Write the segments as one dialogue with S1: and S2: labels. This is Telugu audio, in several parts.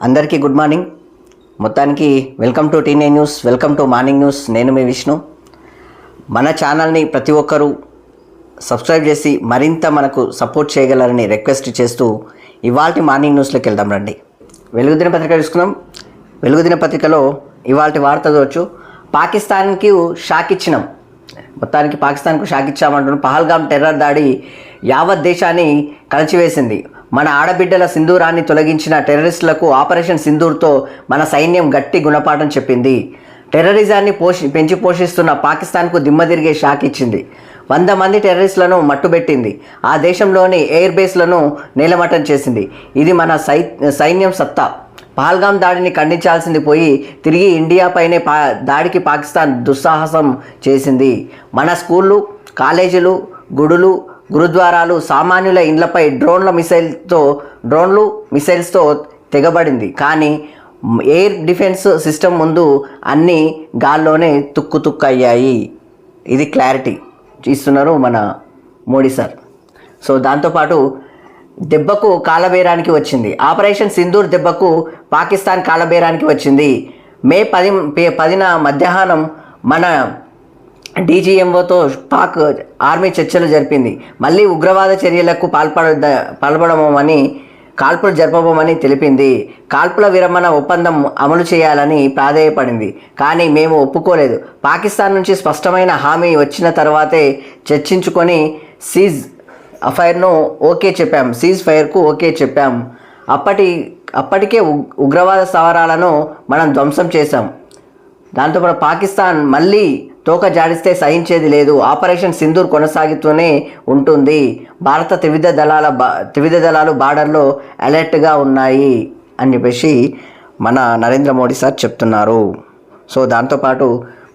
S1: అందరికీ గుడ్ మార్నింగ్. మొత్తానికి welcome to T nine news, welcome to morning news. నేను మీ విష్ణు. మన ఛానల్ని ప్రతి ఒక్కరూ సబ్స్క్రైబ్ చేసి మరింత మనకు సపోర్ట్ చేయగలరని రిక్వెస్ట్ చేస్తూ ఇవాల్టి మార్నింగ్ న్యూస్లోకి వెళ్దాం రండి. వెలుగు దినపత్రిక చూసుకుందాం. వెలుగు దినపత్రికలో ఇవాల్టి వార్త చూడవచ్చు. పాకిస్తాన్కి షాక్ ఇచ్చినాం. మొత్తానికి పాకిస్తాన్కు షాక్ ఇచ్చామంటున్నాం. పహల్గామ్ టెర్రర్ దాడి యావత్ దేశాన్ని కలిచివేసింది. మన ఆడబిడ్డల సింధూరాన్ని తొలగించిన టెర్రరిస్టులకు ఆపరేషన్ సింధూర్తో మన సైన్యం గట్టి గుణపాఠం చెప్పింది. టెర్రరిజాన్ని పెంచి పోషిస్తున్న పాకిస్తాన్కు దిమ్మదిరిగే షాక్ ఇచ్చింది. 100 మంది టెర్రరిస్టులను మట్టుబెట్టింది. ఆ దేశంలోని ఎయిర్ బేస్లను నేలమట్టం చేసింది. ఇది మన సైన్యం సత్తా. పహల్గామ్ దాడిని ఖండించాల్సింది పోయి తిరిగి ఇండియాపైనే దాడికి పాకిస్తాన్ దుస్సాహసం చేసింది. మన స్కూళ్ళు, కాలేజీలు, గుడులు, గురుద్వారాలు, సామాన్యుల ఇండ్లపై డ్రోన్లు మిసైల్స్తో తెగబడింది. కానీ ఎయిర్ డిఫెన్స్ సిస్టమ్ ముందు అన్నీ గాల్లోనే తుక్కు అయ్యాయి. ఇది క్లారిటీ ఇస్తున్నారు మన మోడీ సార్. సో దాంతోపాటు దెబ్బకు కాలబేరానికి వచ్చింది. ఆపరేషన్ సింధూర్ దెబ్బకు పాకిస్తాన్ కాలబేరానికి వచ్చింది. మే 10న మధ్యాహ్నం మన డీజీఎంఓతో పాక్ ఆర్మీ చర్చలు జరిపింది. మళ్ళీ ఉగ్రవాద చర్యలకు కాల్పులు జరపబోమని తెలిపింది. కాల్పుల విరమణ ఒప్పందం అమలు చేయాలని ప్రాధేయపడింది. కానీ మేము ఒప్పుకోలేదు. పాకిస్తాన్ నుంచి స్పష్టమైన హామీ వచ్చిన తర్వాతే చర్చించుకొని సీజ్ ఫైర్కు ఓకే చెప్పాం. అప్పటికే ఉగ్రవాద స్థావరాలను మనం ధ్వంసం చేశాం. దాంతోపాటు పాకిస్తాన్ మళ్ళీ తోక జాడిస్తే సహించేది లేదు. ఆపరేషన్ సింధూర్ కొనసాగుతూనే ఉంటుంది. భారత త్రివిధ దళాలు బార్డర్లో అలర్ట్గా ఉన్నాయి అని చెప్పేసి మన నరేంద్ర మోడీ సార్ చెప్తున్నారు. సో దాంతోపాటు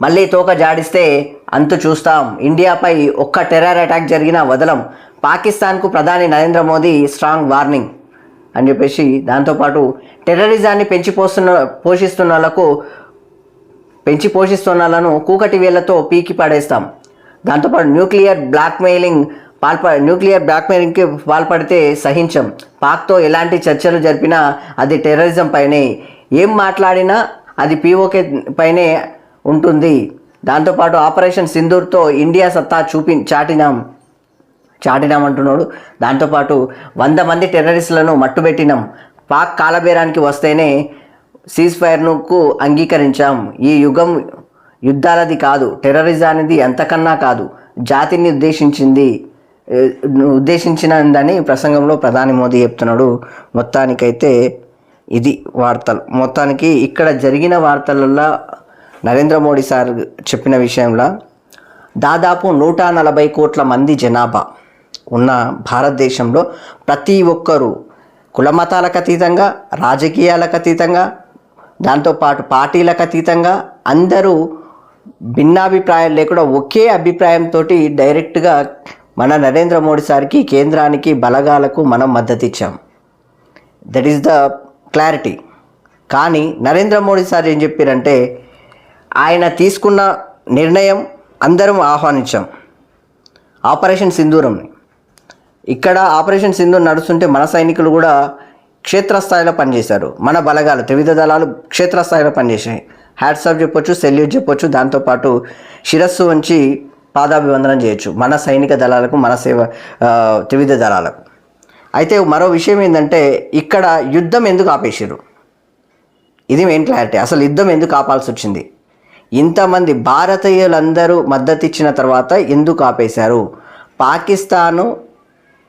S1: మళ్ళీ తోక జాడిస్తే అంతు చూస్తాం. ఇండియాపై ఒక్క టెర్రర్ అటాక్ జరిగినా వదలం. పాకిస్తాన్కు ప్రధాని నరేంద్ర మోదీ స్ట్రాంగ్ వార్నింగ్ అని చెప్పేసి దాంతోపాటు టెర్రరిజాన్ని పెంచి పోషిస్తున్నలను కూకటి వేళ్లతో పీకి పడేస్తాం. దాంతోపాటు న్యూక్లియర్ బ్లాక్మెయిలింగ్కి పాల్పడితే సహించం. పాక్తో ఎలాంటి చర్చలు జరిపినా అది టెర్రరిజం పైనే. ఏం మాట్లాడినా అది పీఓకే పైనే ఉంటుంది. దాంతోపాటు ఆపరేషన్ సింధూర్తో ఇండియా సత్తా చాటినామంటున్నాడు. దాంతోపాటు 100 మంది టెర్రరిస్టులను మట్టుబెట్టినాం. పాక్ కాలబేరానికి వస్తేనే సీజ్ ఫైర్కు అంగీకరించాం. ఈ యుగం యుద్ధాలది కాదు, టెర్రరిజానిది ఎంతకన్నా కాదు. జాతిని ఉద్దేశించినదని ప్రసంగంలో ప్రధాని మోదీ చెప్తున్నాడు. మొత్తానికైతే ఇది వార్తలు. మొత్తానికి ఇక్కడ జరిగిన వార్తలలో నరేంద్ర మోడీ సార్ చెప్పిన విషయంలో దాదాపు 140 కోట్ల మంది జనాభా ఉన్న భారతదేశంలో ప్రతి ఒక్కరూ కులమతాలకు అతీతంగా, రాజకీయాలకు అతీతంగా, దాంతోపాటు పార్టీలకు అతీతంగా అందరూ భిన్నాభిప్రాయాలు లేకుండా ఒకే అభిప్రాయంతో డైరెక్ట్గా మన నరేంద్ర మోడీ సార్కి, కేంద్రానికి, బలగాలకు మనం మద్దతు ఇచ్చాం. That is the clarity. కానీ నరేంద్ర మోడీ సార్ ఏం చెప్పారంటే ఆయన తీసుకున్న నిర్ణయం అందరం ఆహ్వానించాం. ఆపరేషన్ సింధూరంని ఇక్కడ ఆపరేషన్ సింధూర్ నడుస్తుంటే మన సైనికులు కూడా క్షేత్రస్థాయిలో పనిచేశారు. మన బలగాలు త్రివిధ దళాలు క్షేత్రస్థాయిలో పనిచేసాయి. హ్యాట్సాప్ చెప్పొచ్చు, సెల్యూట్ చెప్పొచ్చు. దాంతోపాటు శిరస్సు వంచి పాదాభివందనం చేయొచ్చు మన సైనిక దళాలకు, మన త్రివిధ దళాలకు. అయితే మరో విషయం ఏంటంటే ఇక్కడ యుద్ధం ఎందుకు ఆపేసారు, ఇది మెయిన్ క్లారిటీ. అసలు యుద్ధం ఎందుకు ఆపాల్సి వచ్చింది? ఇంతమంది భారతీయులందరూ మద్దతు ఇచ్చిన తర్వాత ఎందుకు ఆపేశారు? పాకిస్తాను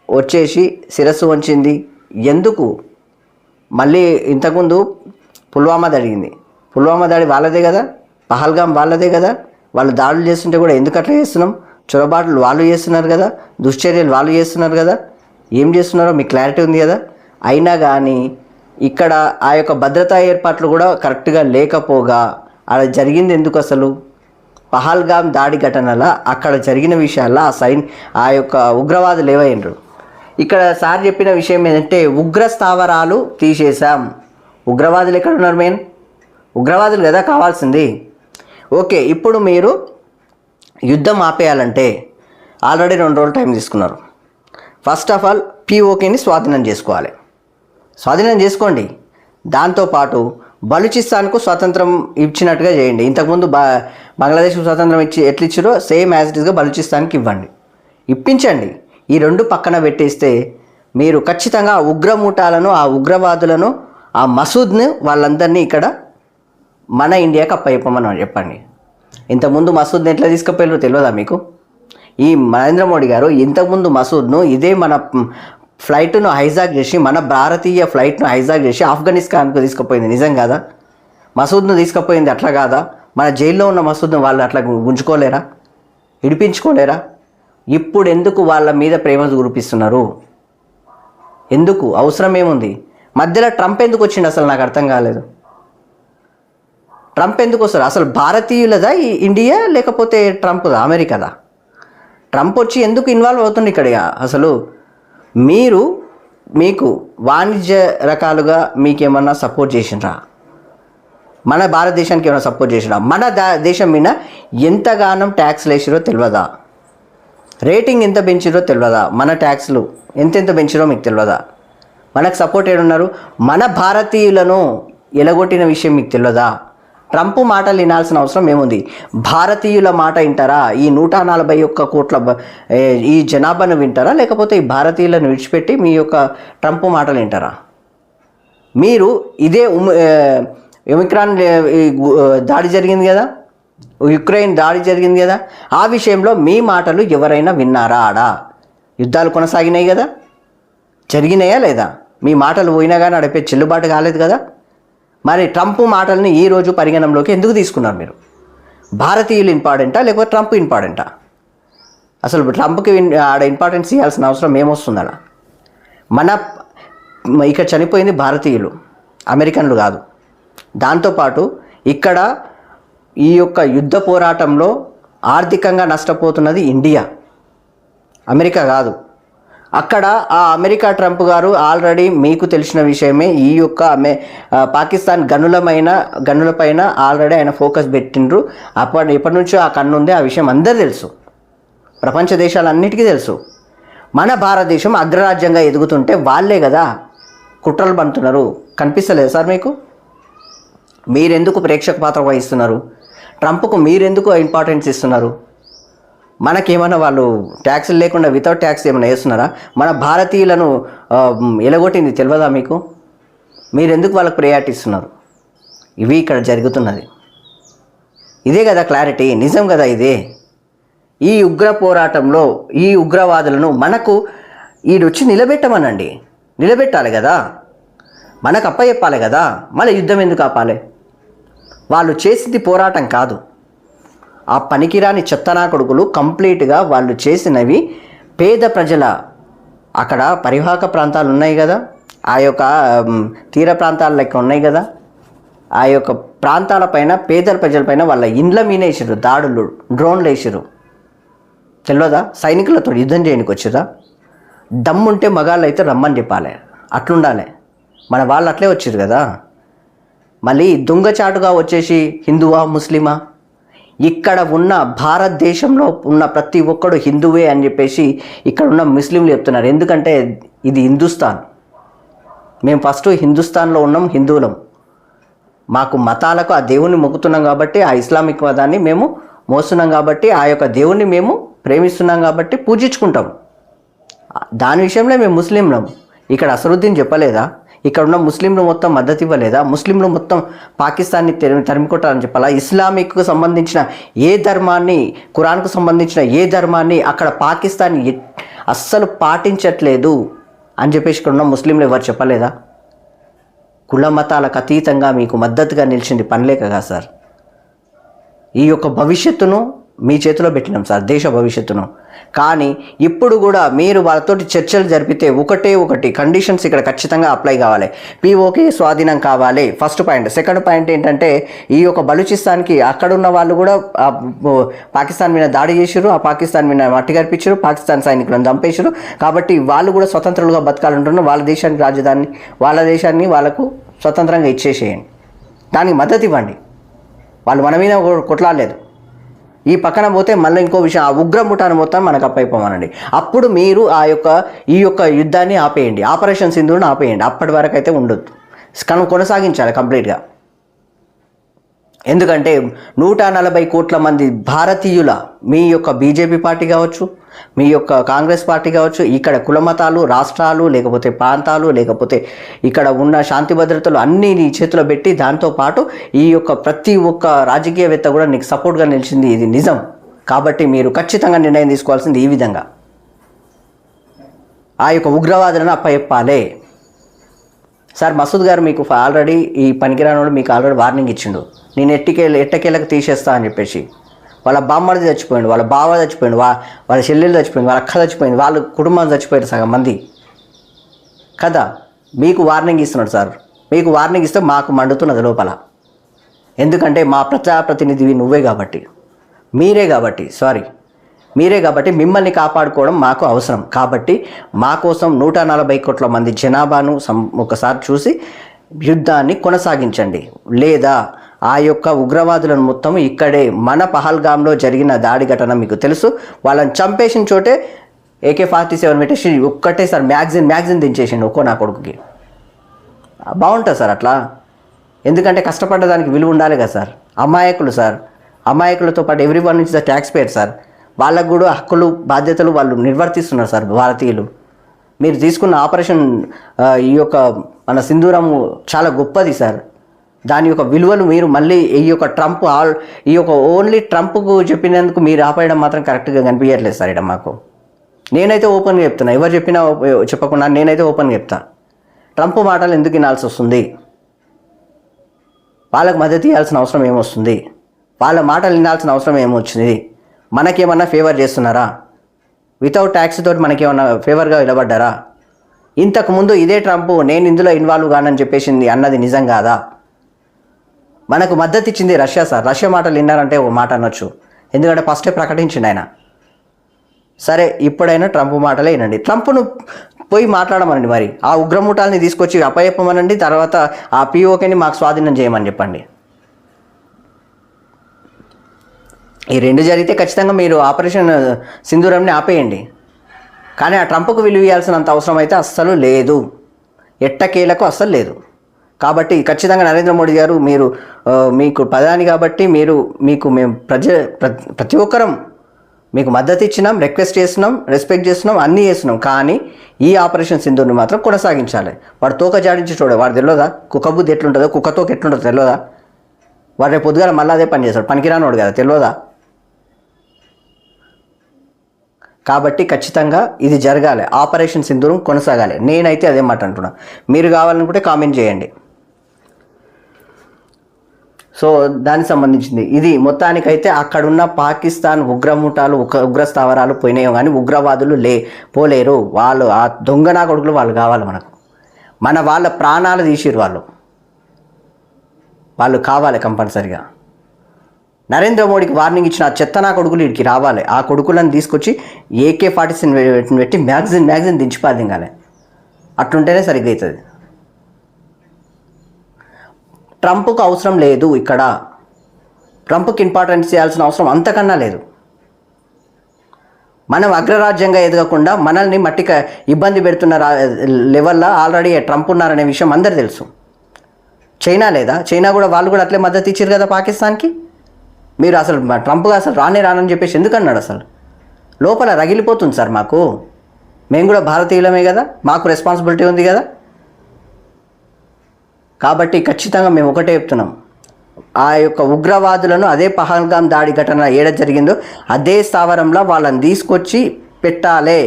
S1: వచ్చేసి శిరస్సు వంచింది ఎందుకు? మళ్ళీ ఇంతకుముందు పుల్వామా జరిగింది. పుల్వామా దాడి వాళ్ళదే కదా, పహల్గామ్ వాళ్ళదే కదా. వాళ్ళు దాడులు చేస్తుంటే కూడా ఎందుకు అట్లా చేస్తున్నాం? చొరబాట్లు వాళ్ళు చేస్తున్నారు కదా, దుశ్చర్యలు వాళ్ళు చేస్తున్నారు కదా. ఏం చేస్తున్నారో మీకు క్లారిటీ ఉంది కదా. అయినా కానీ ఇక్కడ ఆ యొక్క భద్రతా ఏర్పాట్లు కూడా కరెక్ట్గా లేకపోగా అలా జరిగింది ఎందుకు? అసలు పహల్గామ్ దాడి ఘటనల అక్కడ జరిగిన విషయాల్లో ఆ యొక్క ఉగ్రవాదులు ఏవైనరు. ఇక్కడ సార్ చెప్పిన విషయం ఏంటంటే ఉగ్ర స్థావరాలు తీసేశాం. ఉగ్రవాదులు ఎక్కడ ఉన్నారు? మెయిన్ ఉగ్రవాదులు కదా కావాల్సింది. ఓకే, ఇప్పుడు మీరు యుద్ధం ఆపేయాలంటే ఆల్రెడీ 2 రోజులు టైం తీసుకున్నారు. ఫస్ట్ ఆఫ్ ఆల్ పీఓకేని స్వాధీనం చేసుకోవాలి. స్వాధీనం చేసుకోండి. దాంతోపాటు బలూచిస్తాన్కు స్వాతంత్రం ఇచ్చినట్టుగా చేయండి. ఇంతకుముందు బంగ్లాదేశ్కు స్వాతంత్రం ఎట్లా ఇచ్చారో సేమ్ యాజ్ ఇట్ ఈస్గా బలూచిస్తాన్కి ఇవ్వండి, ఇప్పించండి. ఈ రెండు పక్కన పెట్టేస్తే మీరు ఖచ్చితంగా ఆ ఉగ్రమూటాలను, ఆ ఉగ్రవాదులను, ఆ మసూద్ని వాళ్ళందరినీ ఇక్కడ మన ఇండియాకి అప్పచెప్పమని చెప్పండి. ఇంతకుముందు మసూద్ని ఎట్లా తీసుకుపోయారో తెలియదా మీకు? ఈ నరేంద్ర మోడీ గారు ఇంతకుముందు మసూద్ను ఇదే మన ఫ్లైట్ను హైజాక్ చేసి, మన భారతీయ ఫ్లైట్ను హైజాక్ చేసి ఆఫ్ఘనిస్తాన్కు తీసుకుపోయింది. నిజం కాదా? మసూద్ను తీసుకుపోయింది అట్లా కాదా? మన జైల్లో ఉన్న మసూద్ను వాళ్ళు అట్లా ఉంచుకోలేరా, ఇడిపించుకోలేరా? ఇప్పుడు ఎందుకు వాళ్ళ మీద ప్రేమ కురిపిస్తున్నారు? ఎందుకు? అవసరం ఏముంది? మధ్యలో ట్రంప్ ఎందుకు వచ్చిండు అసలు నాకు అర్థం కాలేదు. ట్రంప్ ఎందుకు వస్తారు అసలు? భారతీయులదా ఈ ఇండియా, లేకపోతే ట్రంప్దా, అమెరికాదా? ట్రంప్ వచ్చి ఎందుకు ఇన్వాల్వ్ అవుతుంది ఇక్కడ? అసలు మీకు వాణిజ్య రకాలుగా మీకేమన్నా సపోర్ట్ చేసినరా? మన భారతదేశానికి ఏమైనా సపోర్ట్ చేసినా? మన దేశం మీద ఎంతగానం ట్యాక్స్లు వేసిరో తెలియదా? రేటింగ్ ఎంత పెంచిరో తెలియదా? మన ట్యాక్స్లు ఎంతెంత పెంచిరో మీకు తెలియదా? మనకు సపోర్ట్ ఏడున్నారు? మన భారతీయులను ఎలగొట్టిన విషయం మీకు తెలియదా? ట్రంప్ మాటలు వినాల్సిన అవసరం ఏముంది? భారతీయుల మాట వింటారా? ఈ 141 కోట్ల ఈ జనాభాను వింటారా, లేకపోతే ఈ భారతీయులను విడిచిపెట్టి మీ యొక్క ట్రంప్ మాటలు వింటారా? మీరు ఇదే ఒమిక్రాన్ దాడి జరిగింది కదా, యుక్రెయిన్ దాడి జరిగింది కదా, ఆ విషయంలో మీ మాటలు ఎవరైనా విన్నారా? యుద్ధాలు కొనసాగినాయి కదా, జరిగినాయా లేదా? మీ మాటలు పోయినా కానీ నడిపే చెల్లుబాటు కాలేదు కదా. మరి ట్రంప్ మాటల్ని ఈరోజు పరిగణనలోకి ఎందుకు తీసుకున్నారు మీరు? భారతీయులు ఇంపార్టెంటా, లేకపోతే ట్రంప్ ఇంపార్టెంటా? అసలు ట్రంప్కి ఆడ ఇంపార్టెన్స్ ఇవ్వాల్సిన అవసరం ఏమొస్తుంది? అలా ఇక్కడ చనిపోయింది భారతీయులు, అమెరికన్లు కాదు. దాంతోపాటు ఇక్కడ ఈ యొక్క యుద్ధ పోరాటంలో ఆర్థికంగా నష్టపోతున్నది ఇండియా, అమెరికా కాదు. అక్కడ ఆ అమెరికా ట్రంప్ గారు ఆల్రెడీ మీకు తెలిసిన విషయమే, ఈ యొక్క పాకిస్తాన్ గనులపైన ఆల్రెడీ ఆయన ఫోకస్ పెట్టిండ్రు. ఎప్పటి నుంచో ఆ కన్ను ఉంది, ఆ విషయం అందరూ తెలుసు, ప్రపంచ దేశాలన్నిటికీ తెలుసు. మన భారతదేశం అగ్రరాజ్యంగా ఎదుగుతుంటే వాళ్ళే కదా కుట్రలు పంతున్నారు. కనిపిస్తలేదు సార్ మీకు? మీరెందుకు ప్రేక్షక పాత్ర వహిస్తున్నారు? ట్రంప్కు మీరెందుకు ఇంపార్టెన్స్ ఇస్తున్నారు? మనకేమన్నా వాళ్ళు ట్యాక్సులు లేకుండా వితౌట్ ట్యాక్స్ ఏమైనా వేస్తున్నారా? మన భారతీయులను ఎలగొట్టింది తెలియదా మీకు? మీరెందుకు వాళ్ళకు ప్రయారిటీ ఇస్తున్నారు? ఇవి ఇక్కడ జరుగుతున్నది. ఇదే కదా క్లారిటీ, నిజం కదా ఇదే. ఈ ఉగ్ర పోరాటంలో ఈ ఉగ్రవాదులను మనకు ఈడొచ్చి నిలబెట్టమనండి, నిలబెట్టాలి కదా, మనకు అప్పచెప్పాలి కదా. మళ్ళీ యుద్ధం ఎందుకు ఆపాలి? వాళ్ళు చేసింది పోరాటం కాదు, ఆ పనికిరాని చెత్తనా కొడుకులు కంప్లీట్గా వాళ్ళు చేసినవి పేద ప్రజల, అక్కడ పరివాహక ప్రాంతాలు ఉన్నాయి కదా, ఆ యొక్క తీర ప్రాంతాల లెక్క ఉన్నాయి కదా, ఆ యొక్క ప్రాంతాలపైన పేద ప్రజలపైన వాళ్ళ ఇండ్ల మీద వేసారు దాడులు, డ్రోన్లు వేసారు. తెలియదా? సైనికులతో యుద్ధం చేయడానికి వచ్చిరా? దమ్ముంటే మగాళ్ళు అయితే రమ్మని చెప్పాలి, అట్లుండాలి. మన వాళ్ళు అట్లే వచ్చారు కదా. మళ్ళీ దొంగచాటుగా వచ్చేసి హిందువా ముస్లిమా, ఇక్కడ ఉన్న భారతదేశంలో ఉన్న ప్రతి ఒక్కడు హిందువే అని చెప్పేసి ఇక్కడ ఉన్న ముస్లింలు చెప్తున్నారు. ఎందుకంటే ఇది హిందుస్థాన్, మేము ఫస్ట్ హిందుస్థాన్లో ఉన్నాం, హిందువులం. మాకు మతాలకు ఆ దేవుణ్ణి మొక్కుతున్నాం కాబట్టి, ఆ ఇస్లామిక్ మతాన్ని మేము మోస్తున్నాం కాబట్టి, ఆ యొక్క దేవుణ్ణి మేము ప్రేమిస్తున్నాం కాబట్టి పూజించుకుంటాం. దాని విషయంలో మేము ముస్లింలం. ఇక్కడ అసరుద్దీన్ చెప్పలేదా? ఇక్కడ ఉన్న ముస్లింలు మొత్తం మద్దతు ఇవ్వలేదా? ముస్లింలు మొత్తం పాకిస్తాన్ని తరిమికొట్టాలని చెప్పాలా? ఇస్లామిక్కు సంబంధించిన ఏ ధర్మాన్ని, ఖురాన్కు సంబంధించిన ఏ ధర్మాన్ని అక్కడ పాకిస్తాన్ అస్సలు పాటించట్లేదు అని చెప్పేసి ఇక్కడ ఉన్న ముస్లింలు ఎవరు చెప్పలేదా? కుల మతాలకు అతీతంగా మీకు మద్దతుగా నిలిచింది పనిలేక కదా సార్. ఈ యొక్క భవిష్యత్తును మీ చేతిలో పెట్టినాం సార్, దేశ భవిష్యత్తును. కానీ ఇప్పుడు కూడా మీరు వాళ్ళతోటి చర్చలు జరిపితే ఒకటి కండిషన్స్ ఇక్కడ ఖచ్చితంగా అప్లై కావాలి. పీఓకే స్వాధీనం కావాలి, ఫస్ట్ పాయింట్. సెకండ్ పాయింట్ ఏంటంటే ఈ యొక్క బలూచిస్తాన్కి అక్కడున్న వాళ్ళు కూడా పాకిస్తాన్ మీద దాడి చేసారు, ఆ పాకిస్తాన్ మీద మట్టి కనిపించారు, పాకిస్తాన్ సైనికులను చంపేశారు. కాబట్టి వాళ్ళు కూడా స్వతంత్రులుగా బతకాలంటున్నారు. వాళ్ళ దేశానికి రాజధాని, వాళ్ళ దేశాన్ని వాళ్ళకు స్వతంత్రంగా ఇచ్చేసేయండి, దానికి మద్దతు ఇవ్వండి. వాళ్ళు మన మీద కొట్లాడలేదు. ఈ పక్కన పోతే మళ్ళీ ఇంకో విషయం, ఆ ఉగ్రముఠాను మొత్తం మనకు అప్పైపోమనండి. అప్పుడు మీరు ఈ యొక్క యుద్ధాన్ని ఆపేయండి, ఆపరేషన్ సింధూర్ని ఆపేయండి. అప్పటి వరకు అయితే ఉండొద్దు. కొనసాగించాలి కంప్లీట్గా. ఎందుకంటే 140 కోట్ల మంది భారతీయుల, మీ యొక్క బీజేపీ పార్టీ కావచ్చు, మీ యొక్క కాంగ్రెస్ పార్టీ కావచ్చు, ఇక్కడ కులమతాలు, రాష్ట్రాలు, లేకపోతే ప్రాంతాలు, లేకపోతే ఇక్కడ ఉన్న శాంతి భద్రతలు అన్నీ నీ చేతిలో పెట్టి, దాంతోపాటు ఈ యొక్క ప్రతి ఒక్క రాజకీయవేత్త కూడా నీకు సపోర్ట్గా నిలిచింది, ఇది నిజం. కాబట్టి మీరు ఖచ్చితంగా నిర్ణయం తీసుకోవాల్సింది ఈ విధంగా, ఆ యొక్క ఉగ్రవాదులను అప్పచెప్పాలి. సార్ మసూద్ గారు మీకు ఆల్రెడీ ఈ పనికిరానోడు మీకు ఆల్రెడీ వార్నింగ్ ఇచ్చిండు, నేను ఎట్టకేళ్ళకి తీసేస్తా అని చెప్పేసి. వాళ్ళ బామ్మడిది చచ్చిపోయింది, వాళ్ళ బావ చచ్చిపోయింది, వాళ్ళ చెల్లెలు చచ్చిపోయింది, వాళ్ళ అక్క చచ్చిపోయింది, వాళ్ళ కుటుంబం చచ్చిపోయారు సగం మంది కదా. మీకు వార్నింగ్ ఇస్తున్నాడు సార్. మీకు వార్నింగ్ ఇస్తే మాకు మండుతున్నది లోపల. ఎందుకంటే మా ప్రజాప్రతినిధివి నువ్వే కాబట్టి, మీరే కాబట్టి మిమ్మల్ని కాపాడుకోవడం మాకు అవసరం. కాబట్టి మా కోసం 140 కోట్ల మంది జనాభాను ఒకసారి చూసి యుద్ధాన్ని కొనసాగించండి, లేదా ఆ యొక్క ఉగ్రవాదులను మొత్తం ఇక్కడే మన పహల్గామ్లో జరిగిన దాడి ఘటన మీకు తెలుసు. వాళ్ళని చంపేసిన చోటే AK-47 పెట్టేసి ఒక్కటేసారి మ్యాగ్జిన్ దించేసిండు ఒక్కో నా కొడుకుకి. బాగుంటుంది సార్ అట్లా. ఎందుకంటే కష్టపడ్డదానికి విలువ ఉండాలి కదా సార్. అమాయకులు సార్, అమాయకులతో పాటు ఎవ్రీవన్ నుంచి ద ట్యాక్స్ పేయర్ సార్. వాళ్ళకు కూడా హక్కులు బాధ్యతలు వాళ్ళు నిర్వర్తిస్తున్నారు సార్ భారతీయులు. మీరు తీసుకున్న ఆపరేషన్ ఈ యొక్క మన సింధూరము చాలా గొప్పది సార్. దాని యొక్క విలువలు మీరు మళ్ళీ ఈ యొక్క ఓన్లీ ట్రంప్కు చెప్పినందుకు మీరు ఆపేయడం మాత్రం కరెక్ట్గా కనిపించట్లేదు సార్. ఇక్కడ మాకు నేనైతే ఓపెన్గా చెప్తున్నా, ఎవరు చెప్పినా చెప్పకుండా నేనైతే ఓపెన్గా చెప్తా, ట్రంప్ మాటలు ఎందుకు వినాల్సి వస్తుంది? వాళ్ళకు మద్దతు ఇవ్వాల్సిన అవసరం ఏమొస్తుంది? వాళ్ళ మాటలు వినాల్సిన అవసరం ఏమొచ్చింది? మనకేమన్నా ఫేవర్ చేస్తున్నారా? వితౌట్ ట్యాక్స్ తోటి మనకేమన్నా ఫేవర్గా నిలబడ్డారా? ఇంతకుముందు ఇదే ట్రంప్ నేను ఇందులో ఇన్వాల్వ్ కానని చెప్పేసింది అన్నది నిజం కాదా? మనకు మద్దతు ఇచ్చింది రష్యా సార్. రష్యా మాటలు విన్నారంటే ఒక మాట అనొచ్చు, ఎందుకంటే ఫస్టే ప్రకటించింది ఆయన. సరే, ఇప్పుడైనా ట్రంప్ మాటలే వినండి. ట్రంప్ను పోయి మాట్లాడమనండి, మరి ఆ ఉగ్రముఠాలని తీసుకొచ్చి అప్పచెప్పమనండి, తర్వాత ఆ POKని మాకు స్వాధీనం చేయమని చెప్పండి. ఈ రెండు జరిగితే ఖచ్చితంగా మీరు ఆపరేషన్ సింధూరంని ఆపేయండి. కానీ ఆ ట్రంప్కు విలువ ఇవ్వాల్సినంత అవసరం అయితే అస్సలు లేదు, ఎట్టకేలకు అస్సలు లేదు. కాబట్టి ఖచ్చితంగా నరేంద్ర మోడీ గారు, మీరు మీకు ప్రధాని కాబట్టి మీకు మేము ప్రతి ఒక్కరం మీకు మద్దతు ఇచ్చినాం, రిక్వెస్ట్ చేస్తున్నాం, రెస్పెక్ట్ చేస్తున్నాం, అన్నీ చేస్తున్నాం. కానీ ఈ ఆపరేషన్ సింధూర్ని మాత్రం కొనసాగించాలి. వాడు తోక జాడించి చూడ, వాడు తెలియదా కుక్క బుద్ధి ఎట్లుంటుందో, కుక్కతోక ఎట్లుంటుందో తెలియదా? వాడు రేపు పొద్దుగాల మళ్ళీ అదే పని చేస్తాడు, పనికిరానోడు కదా, తెలియదా? కాబట్టి ఖచ్చితంగా ఇది జరగాలి, ఆపరేషన్ సింధూరం కొనసాగాలి. నేనైతే అదే మాట అంటున్నా. మీరు కావాలనుకుంటే కామెంట్ చేయండి. సో దానికి సంబంధించింది ఇది. మొత్తానికైతే అక్కడున్న పాకిస్తాన్ ఉగ్రముఠాలు, ఉగ్రస్థావరాలు పోయినాయో కానీ ఉగ్రవాదులు పోలేరు. వాళ్ళు ఆ దొంగనా కొడుకులు వాళ్ళు కావాలి మనకు. వాళ్ళ ప్రాణాలు తీసిరు వాళ్ళు కావాలి కంపల్సరిగా. నరేంద్ర మోడీకి వార్నింగ్ ఇచ్చిన ఆ చెత్తనా కొడుకులు వీడికి రావాలి. ఆ కొడుకులను తీసుకొచ్చి AK-47 పెట్టి మ్యాగ్జిన్ దించిపాదింగాలి. అట్లుంటేనే సరిగ్గా అవుతుంది. ట్రంప్కు అవసరం లేదు, ఇక్కడ ట్రంప్కి ఇంపార్టెన్స్ ఇవ్వాల్సిన అవసరం అంతకన్నా లేదు. మనం అగ్రరాజ్యంగా ఎదగకుండా మనల్ని మట్టిక ఇబ్బంది పెడుతున్న లెవెల్లో ఆల్రెడీ ట్రంప్ ఉన్నారనే విషయం అందరు తెలుసు. చైనా లేదా? చైనా కూడా వాళ్ళు కూడా అట్లే మద్దతు ఇచ్చారు కదా పాకిస్తాన్కి. మీరు అసలు ట్రంప్గా అసలు రానని చెప్పేసి ఎందుకన్నాడు? అసలు లోపల రగిలిపోతుంది సార్ మాకు. మేము కూడా భారతీయులమే కదా, మాకు రెస్పాన్సిబిలిటీ ఉంది కదా. కాబట్టి ఖచ్చితంగా మేము ఒకటే చెప్తున్నాం, ఆ యొక్క ఉగ్రవాదులను అదే పహల్గామ్ దాడి ఘటన ఏడ జరిగిందో అదే స్థావరంలో వాళ్ళని తీసుకొచ్చి పెట్టాలి.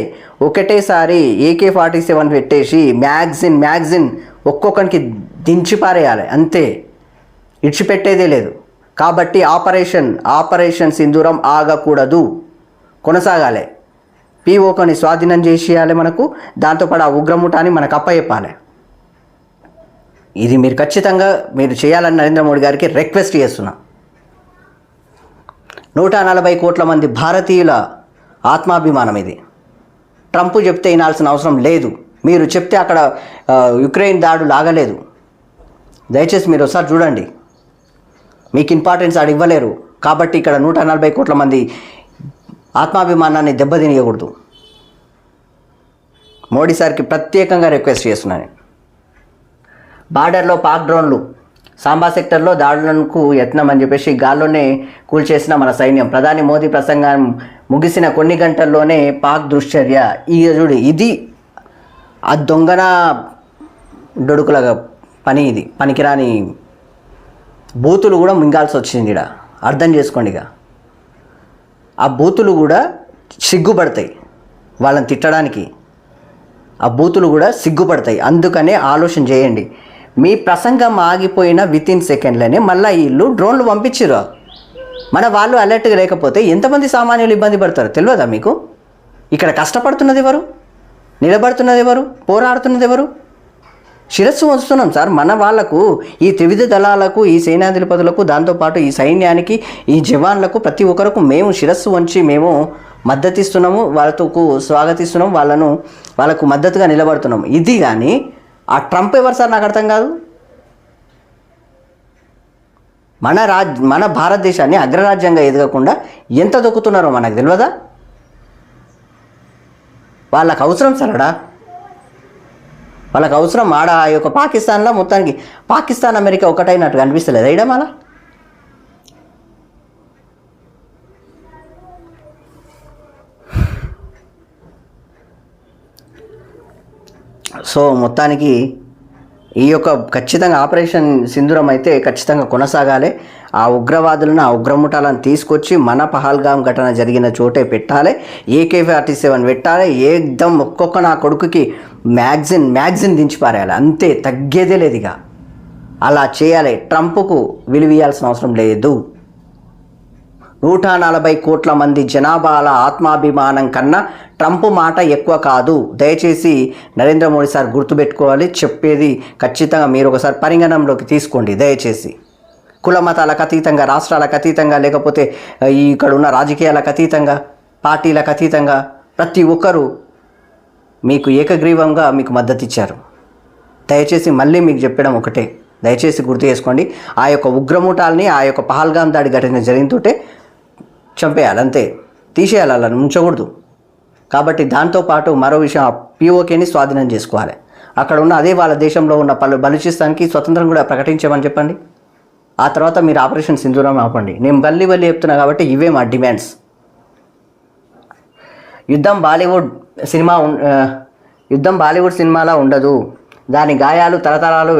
S1: ఒకటేసారి AK-47 పెట్టేసి మ్యాగ్జిన్ ఒక్కొక్కరికి దించి పారేయాలి, అంతే, ఇడిచిపెట్టేదే లేదు. కాబట్టి ఆపరేషన్ సింధూరం ఆగకూడదు, కొనసాగాలి. POKని స్వాధీనం చేసేయాలి మనకు, దాంతోపాటు ఆ ఉగ్రముఠాన్ని మనకు అప్పచెప్పాలి. ఇది మీరు ఖచ్చితంగా చేయాలని నరేంద్ర మోడీ గారికి రిక్వెస్ట్ చేస్తున్నా. 140 కోట్ల మంది భారతీయుల ఆత్మాభిమానం ఇది. ట్రంప్ చెప్తే వినాల్సిన అవసరం లేదు. మీరు చెప్తే అక్కడ యుక్రెయిన్ దాడులు ఆగలేదు. దయచేసి మీరు ఒకసారి చూడండి. మీకు ఇంపార్టెన్స్ ఆడ ఇవ్వలేరు. కాబట్టి ఇక్కడ 140 కోట్ల మంది ఆత్మాభిమానాన్ని దెబ్బతినియకూడదు. మోడీ సార్కి ప్రత్యేకంగా రిక్వెస్ట్ చేస్తున్నాను. బార్డర్లో పాక్ డ్రోన్లు, సాంబా సెక్టర్లో దాడులకు యత్నం అని చెప్పేసి గాల్లోనే కూల్చేసిన మన సైన్యం. ప్రధాని మోదీ ప్రసంగం ముగిసిన కొన్ని గంటల్లోనే పాక్ దుశ్చర్య. ఈ చూడు, ఇది ఆ దొంగన డొడుకుల పని, ఇది పనికిరాని బూతులు కూడా మింగాల్సి వచ్చింది. ఇక్కడ అర్థం చేసుకోండి. ఇక ఆ బూతులు కూడా సిగ్గుపడతాయి వాళ్ళని తిట్టడానికి, ఆ బూతులు కూడా సిగ్గుపడతాయి. అందుకనే ఆలోచన చేయండి. మీ ప్రసంగం ఆగిపోయిన వితిన్ సెకండ్లోనే మళ్ళీ వీళ్ళు డ్రోన్లు పంపించారు. మన వాళ్ళు అలర్ట్గా లేకపోతే ఎంతమంది సామాన్యులు ఇబ్బంది పడతారు తెలియదా మీకు? ఇక్కడ కష్టపడుతున్నది ఎవరు? నిలబడుతున్నది ఎవరు? పోరాడుతున్నది ఎవరు? శిరస్సు వంచుతున్నాం సార్ మన వాళ్లకు, ఈ త్రివిధ దళాలకు, ఈ సేనాధిపతులకు, దాంతోపాటు ఈ సైన్యానికి, ఈ జవాన్లకు, ప్రతి ఒక్కరికి మేము శిరస్సు వంచి మేము మద్దతిస్తున్నాము, వాళ్ళకు స్వాగతిస్తున్నాం, వాళ్ళకు మద్దతుగా నిలబడుతున్నాం. ఇది కానీ ఆ ట్రంప్ ఎవరు సార్? నాకు అర్థం కాదు. మన భారతదేశాన్ని అగ్రరాజ్యంగా ఎదగకుండా ఎంత దొక్కుతున్నారో మనకు తెలియదా? వాళ్ళకు అవసరం సరడా, వాళ్ళకి అవసరం ఆడ ఆ యొక్క పాకిస్తాన్లో మొత్తానికి పాకిస్తాన్ అమెరికా ఒకటైనట్టుగా అనిపిస్తలేదు అయినా మళ్ళా. సో మొత్తానికి ఈ యొక్క ఖచ్చితంగా ఆపరేషన్ సింధూరం అయితే ఖచ్చితంగా కొనసాగాలి. ఆ ఉగ్రవాదులను, ఆ ఉగ్రముఠాలను తీసుకొచ్చి మన పహల్గాం ఘటన జరిగిన చోటే పెట్టాలి. AK-47 పెట్టాలి. ఏకదం ఒక్కొక్క నా కొడుకుకి మ్యాగ్జిన్ దించి పారేయాలి. అంతే, తగ్గేదే లేదు. ఇక అలా చేయాలి. ట్రంప్కు విలువీయాల్సిన అవసరం లేదు. 140 కోట్ల మంది జనాభాల ఆత్మాభిమానం కన్నా ట్రంప్ మాట ఎక్కువ కాదు. దయచేసి నరేంద్ర మోడీ సార్ గుర్తుపెట్టుకోవాలి. చెప్పేది ఖచ్చితంగా మీరు ఒకసారి పరిగణనలోకి తీసుకోండి దయచేసి. కుల మతాలకు అతీతంగా, రాష్ట్రాలకు అతీతంగా, లేకపోతే ఇక్కడ ఉన్న రాజకీయాలకు అతీతంగా, పార్టీలకు అతీతంగా ప్రతి ఒక్కరూ మీకు ఏకగ్రీవంగా మీకు మద్దతు ఇచ్చారు. దయచేసి మళ్ళీ మీకు చెప్పడం ఒకటే, దయచేసి గుర్తు చేసుకోండి. ఆ యొక్క ఉగ్రముఠాల్ని, ఆ యొక్క పహల్గాం దాడి ఘటన జరిగినతోటే చంపేయాలి, అంతే, తీసేయాలి, అలా ఉంచకూడదు. కాబట్టి దాంతోపాటు మరో విషయం, POKని స్వాధీనం చేసుకోవాలి. అక్కడ ఉన్న అదే వాళ్ళ దేశంలో ఉన్న బలూచిస్తాన్కి స్వతంత్రం కూడా ప్రకటించమని చెప్పండి. ఆ తర్వాత మీరు ఆపరేషన్ సింధూరం ఆపండి. నేను మళ్ళీ చెప్తున్నా కాబట్టి ఇవే మా డిమాండ్స్. యుద్ధం బాలీవుడ్ సినిమాలా ఉండదు, దాని గాయాలు తరతరాలు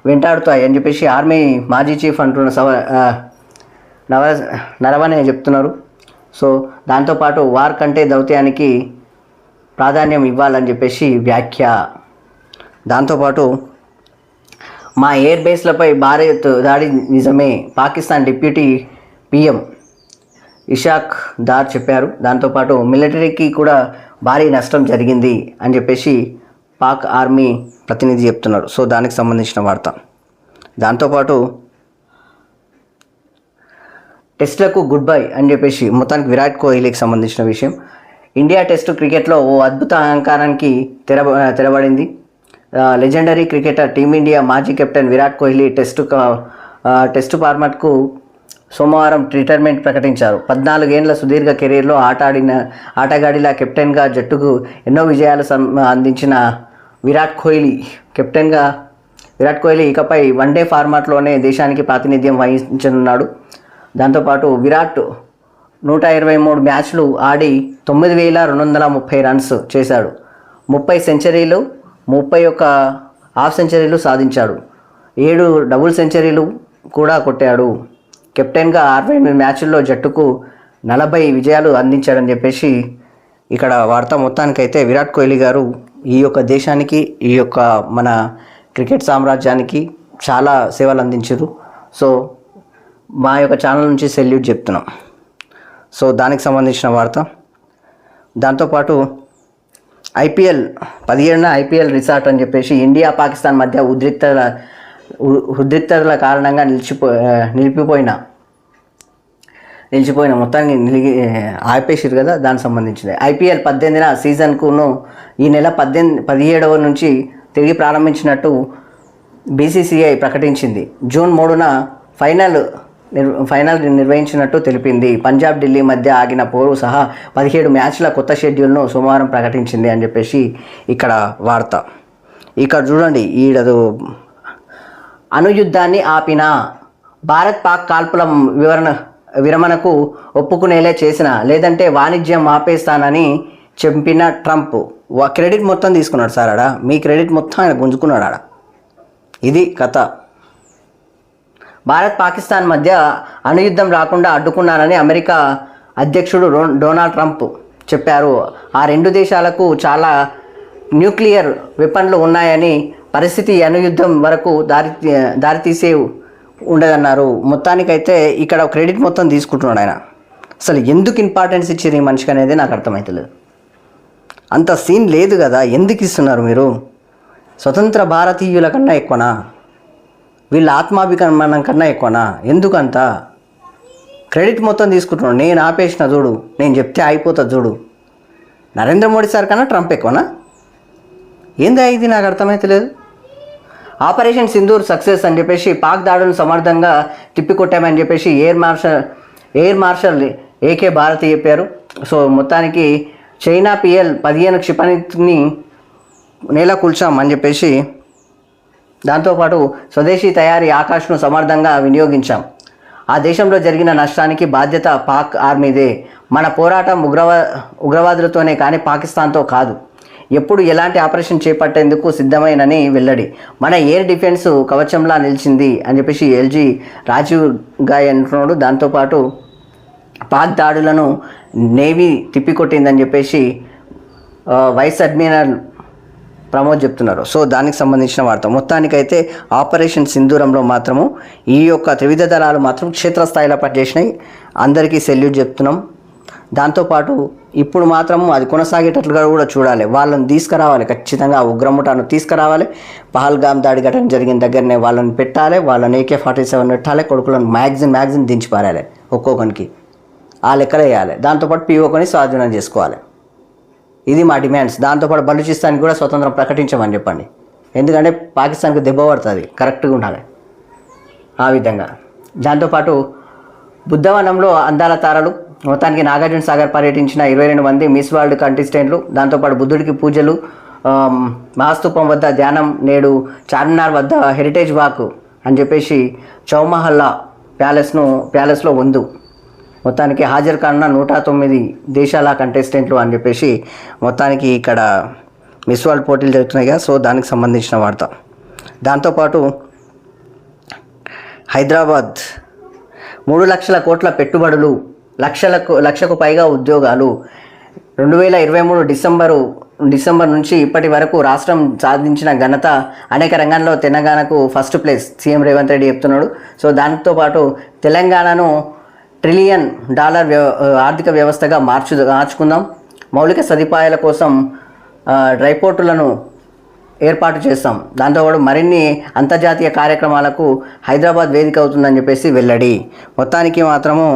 S1: వెంటాడుతాయి అని చెప్పేసి ఆర్మీ మాజీ చీఫ్ అంటున్న నరవనే చెప్తున్నారు. సో దాంతోపాటు వార్ కంటే దౌత్యానికి ప్రాధాన్యం ఇవ్వాలని చెప్పేసి వ్యాఖ్య. దాంతోపాటు మా ఎయిర్ బేస్లపై భారీ దాడి నిజమే, పాకిస్తాన్ డిప్యూటీ PM ఇషాక్ దార్ చెప్పారు. దాంతోపాటు మిలిటరీకి కూడా భారీ నష్టం జరిగింది అని చెప్పేసి పాక్ ఆర్మీ ప్రతినిధి చెప్తున్నారు. సో దానికి సంబంధించిన వార్త. దాంతోపాటు టెస్ట్లకు గుడ్ బై అని చెప్పేసి మొత్తానికి విరాట్ కోహ్లీకి సంబంధించిన విషయం. ఇండియా టెస్ట్ క్రికెట్లో ఓ అద్భుత అలంకారానికి తెరబడింది. లెజెండరీ క్రికెటర్ టీమిండియా మాజీ కెప్టెన్ విరాట్ కోహ్లీ టెస్టు ఫార్మాట్కు సోమవారం రిటైర్మెంట్ ప్రకటించారు. 14 ఏళ్ల సుదీర్ఘ కెరీర్లో ఆటగాడిలా కెప్టెన్గా జట్టుకు ఎన్నో విజయాలు అందించిన విరాట్ కోహ్లీ ఇకపై వన్డే ఫార్మాట్లోనే దేశానికి ప్రాతినిధ్యం వహించనున్నాడు. దాంతోపాటు విరాట్ 123 మ్యాచ్లు ఆడి 9,230 రన్స్ చేశాడు. 30 సెంచరీలు, 31 హాఫ్ సెంచరీలు సాధించాడు. 7 డబుల్ సెంచరీలు కూడా కొట్టాడు. కెప్టెన్గా 68 మ్యాచ్ల్లో జట్టుకు 40 విజయాలు అందించాడని చెప్పేసి ఇక్కడ వార్త. మొత్తానికైతే విరాట్ కోహ్లీ గారు ఈ యొక్క దేశానికి, ఈ యొక్క మన క్రికెట్ సామ్రాజ్యానికి చాలా సేవలు అందించారు. సో మా యొక్క ఛానల్ నుంచి సెల్యూట్ చెప్తున్నాం. సో దానికి సంబంధించిన వార్త. దాంతోపాటు IPL 17న IPL రిసార్ట్ అని చెప్పేసి ఇండియా పాకిస్తాన్ మధ్య ఉద్రిక్తతల కారణంగా నిలిచిపోయిన మొత్తానికి ఆపేసారు కదా, దానికి సంబంధించింది. IPL 18న సీజన్కును ఈ నెల 17వ నుంచి తిరిగి ప్రారంభించినట్టు BCCI ప్రకటించింది. జూన్ 3న ఫైనల్ నిర్వహించినట్టు తెలిపింది. పంజాబ్ ఢిల్లీ మధ్య ఆగిన పోరు సహా 17 మ్యాచ్ల కొత్త షెడ్యూల్ను సోమవారం ప్రకటించింది అని చెప్పేసి ఇక్కడ వార్త. ఇక్కడ చూడండి, ఈడదు అణుయుద్ధాన్ని ఆపినా, భారత్ పాక్ కాల్పుల విరమణకు ఒప్పుకునేలా చేసిన, లేదంటే వాణిజ్యం ఆపేస్తానని చెప్పిన ట్రంప్ క్రెడిట్ మొత్తం తీసుకున్నాడు సార్ ఆడ. మీ క్రెడిట్ మొత్తం ఆయన గుంజుకున్నాడు ఆడ. ఇది కథ. భారత్ పాకిస్తాన్ మధ్య అణుయుద్ధం రాకుండా అడ్డుకున్నానని అమెరికా అధ్యక్షుడు డొనాల్డ్ ట్రంప్ చెప్పారు. ఆ రెండు దేశాలకు చాలా న్యూక్లియర్ వెపన్లు ఉన్నాయని, పరిస్థితి అణుయుద్ధం వరకు దారితీసే ఉండదన్నారు. మొత్తానికైతే ఇక్కడ క్రెడిట్ మొత్తం తీసుకుంటున్నాడు ఆయన. అసలు ఎందుకు ఇంపార్టెన్స్ ఇచ్చారు ఈ మనిషికి అనేది నాకు అర్థమవుతలేదు. అంత సీన్ లేదు కదా, ఎందుకు ఇస్తున్నారు మీరు? స్వతంత్ర భారతీయుల కన్నా ఎక్కువనా? వీళ్ళ ఆత్మాభిమానం కన్నా ఎక్కువనా? ఎందుకంత క్రెడిట్ మొత్తం తీసుకుంటున్నాడు? నేను ఆపేసిన చూడు, నేను చెప్తే అయిపోతుంది చూడు. నరేంద్ర మోడీ సార్ కన్నా ట్రంప్ ఎక్కువనా? ఏందా ఇది? నాకు అర్థమైతలేదు. ఆపరేషన్ సింధూర్ సక్సెస్ అని చెప్పేసి, పాక్ దాడులను సమర్థంగా తిప్పికొట్టామని చెప్పేసి ఎయిర్ మార్షల్ ఏకే భారతి చెప్పారు. సో మొత్తానికి చైనా PL-15 క్షిపణిని నేల కూల్చామని చెప్పేసి, దాంతోపాటు స్వదేశీ తయారీ ఆకాష్ను సమర్థంగా వినియోగించాం. ఆ దేశంలో జరిగిన నష్టానికి బాధ్యత పాక్ ఆర్మీదే. మన పోరాటం ఉగ్రవాదులతోనే కానీ పాకిస్తాన్తో కాదు. ఎప్పుడు ఎలాంటి ఆపరేషన్ చేపట్టేందుకు సిద్ధమైనని వెల్లడి. మన ఎయిర్ డిఫెన్స్ కవచంలా నిలిచింది అని చెప్పేసి LG రాజీవ్ గాయ్ అంటున్నాడు. దాంతోపాటు పాక్ దాడులను నేవీ తిప్పికొట్టిందని చెప్పేసి వైస్ అడ్మిరల్ ప్రమోద్ చెప్తున్నారు. సో దానికి సంబంధించిన వార్త. మొత్తానికైతే ఆపరేషన్ సింధూరంలో మాత్రము ఈ యొక్క త్రివిధ దళాలు మాత్రం క్షేత్రస్థాయిలో పనిచేసినాయి. అందరికీ సెల్యూట్ చెప్తున్నాం. దాంతోపాటు ఇప్పుడు మాత్రము అది కొనసాగేటట్లుగా కూడా చూడాలి. వాళ్ళని తీసుకురావాలి, ఖచ్చితంగా ఉగ్రముఠాను తీసుకురావాలి. పహల్గామ్ దాడి ఘటన జరిగిన దగ్గరనే వాళ్ళని పెట్టాలి. వాళ్ళని AK-47 పెట్టాలి. కొడుకులను మ్యాగ్జిన్ దించి పారాలి. ఒక్కొక్కరికి ఆ లెక్కలు వేయాలి. దాంతోపాటు POKని స్వాధీనం చేసుకోవాలి. ఇది మా డిమాండ్స్. దాంతోపాటు బలూచిస్తాన్కి కూడా స్వతంత్రం ప్రకటించమని చెప్పండి. ఎందుకంటే పాకిస్తాన్కి దెబ్బ పడుతుంది, కరెక్ట్గా ఉండాలి ఆ విధంగా. దాంతోపాటు బుద్ధవనంలో అందాల తారలు. మొత్తానికి నాగార్జున సాగర్ పర్యటించిన 22 మంది మిస్ వరల్డ్ కంటెస్టెంట్లు. దాంతోపాటు బుద్ధుడికి పూజలు, మహాస్తూపం వద్ద ధ్యానం, చార్మినార్ వద్ద హెరిటేజ్ వాక్ అని చెప్పేసి చౌమహల్లా ప్యాలెస్లో ఉంది. మొత్తానికి హాజరు కానున్న 109 దేశాల కంటెస్టెంట్లు అని చెప్పేసి మొత్తానికి ఇక్కడ మిస్ వరల్డ్ పోటీలు జరుగుతున్నాయి కదా. సో దానికి సంబంధించిన వార్త. దాంతోపాటు హైదరాబాద్ 3 లక్షల కోట్ల పెట్టుబడులు, లక్షకు పైగా ఉద్యోగాలు. 2023 డిసెంబర్ నుంచి ఇప్పటి వరకు రాష్ట్రం సాధించిన ఘనత అనేక రంగాల్లో తెలంగాణకు first place CM Revanth Reddy చెప్తున్నాడు. సో దాంతోపాటు తెలంగాణను $1 ట్రిలియన్ ఆర్థిక వ్యవస్థగా మార్చుకుందాం. మౌలిక సదుపాయాల కోసం డ్రైపోర్టులను ఏర్పాటు చేస్తాం. దాంతోపాటు మరిన్ని అంతర్జాతీయ కార్యక్రమాలకు హైదరాబాద్ వేదిక అవుతుందని చెప్పేసి వెల్లడి. మొత్తానికి మాత్రము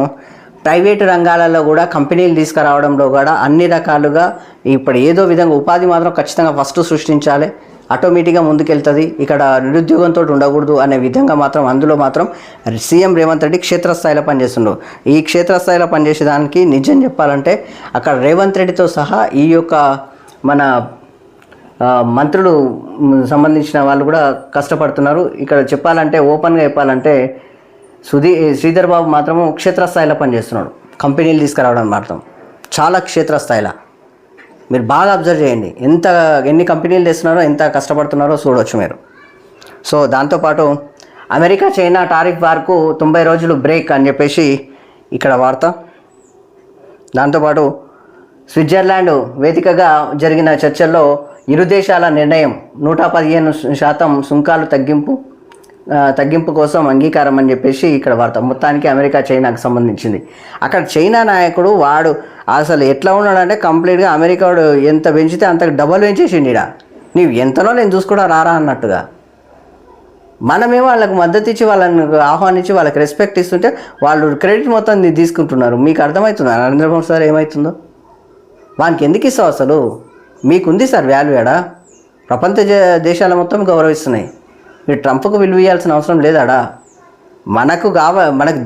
S1: ప్రైవేటు రంగాలలో కూడా కంపెనీలు తీసుకురావడంలో కూడా అన్ని రకాలుగా ఇప్పుడు ఏదో విధంగా ఉపాధి మాత్రం ఖచ్చితంగా ఫస్ట్ సృష్టించాలి. ఆటోమేటిక్గా ముందుకెళ్తుంది. ఇక్కడ నిరుద్యోగంతో ఉండకూడదు అనే విధంగా మాత్రం అందులో మాత్రం సీఎం రేవంత్ రెడ్డి క్షేత్రస్థాయిలో పనిచేస్తుండ్రు. ఈ క్షేత్రస్థాయిలో పనిచేసేదానికి నిజం చెప్పాలంటే అక్కడ రేవంత్ రెడ్డితో సహా ఈ యొక్క మన మంత్రులు సంబంధించిన వాళ్ళు కూడా కష్టపడుతున్నారు. ఇక్కడ చెప్పాలంటే ఓపెన్గా చెప్పాలంటే శ్రీధర్ బాబు మాత్రము క్షేత్రస్థాయిలో పనిచేస్తున్నాడు. కంపెనీలు తీసుకురావడం మాత్రం చాలా క్షేత్రస్థాయిలో. మీరు బాగా అబ్జర్వ్ చేయండి, ఎన్ని కంపెనీలు తెస్తున్నారో, ఎంత కష్టపడుతున్నారో చూడవచ్చు మీరు. సో దాంతోపాటు అమెరికా చైనా టారిఫ్ వార్కు 90 రోజులు బ్రేక్ అని చెప్పేసి ఇక్కడ వార్త. దాంతోపాటు స్విట్జర్లాండ్ వేదికగా జరిగిన చర్చల్లో ఇరు దేశాల నిర్ణయం 115% సుంకాలు తగ్గింపు కోసం అంగీకారం అని చెప్పేసి ఇక్కడ వార్త. మొత్తానికి అమెరికా చైనాకు సంబంధించింది. అక్కడ చైనా నాయకుడు వాడు అసలు ఎట్లా ఉన్నాడంటే కంప్లీట్గా అమెరికా వాడు ఎంత పెంచితే అంత డబల్ పెంచేసిండు. నీవు ఎంతలో నేను చూసుకోవడం రారా అన్నట్టుగా మనమేమో వాళ్ళకు మద్దతు ఇచ్చి వాళ్ళని ఆహ్వానించి వాళ్ళకి రెస్పెక్ట్ ఇస్తుంటే వాళ్ళు క్రెడిట్ మొత్తం తీసుకుంటున్నారు. మీకు అర్థమవుతుందా నరేంద్ర మోడీ సార్ ఏమవుతుందో? వానికి ఎందుకు ఇస్తావు అసలు? మీకుంది సార్ వాల్యూ. ఆడ ప్రపంచ దేశాల మొత్తం గౌరవిస్తున్నాయి. మీరు ట్రంప్కు విలువ ఇవ్వాల్సిన అవసరం లేదాడా? మనకు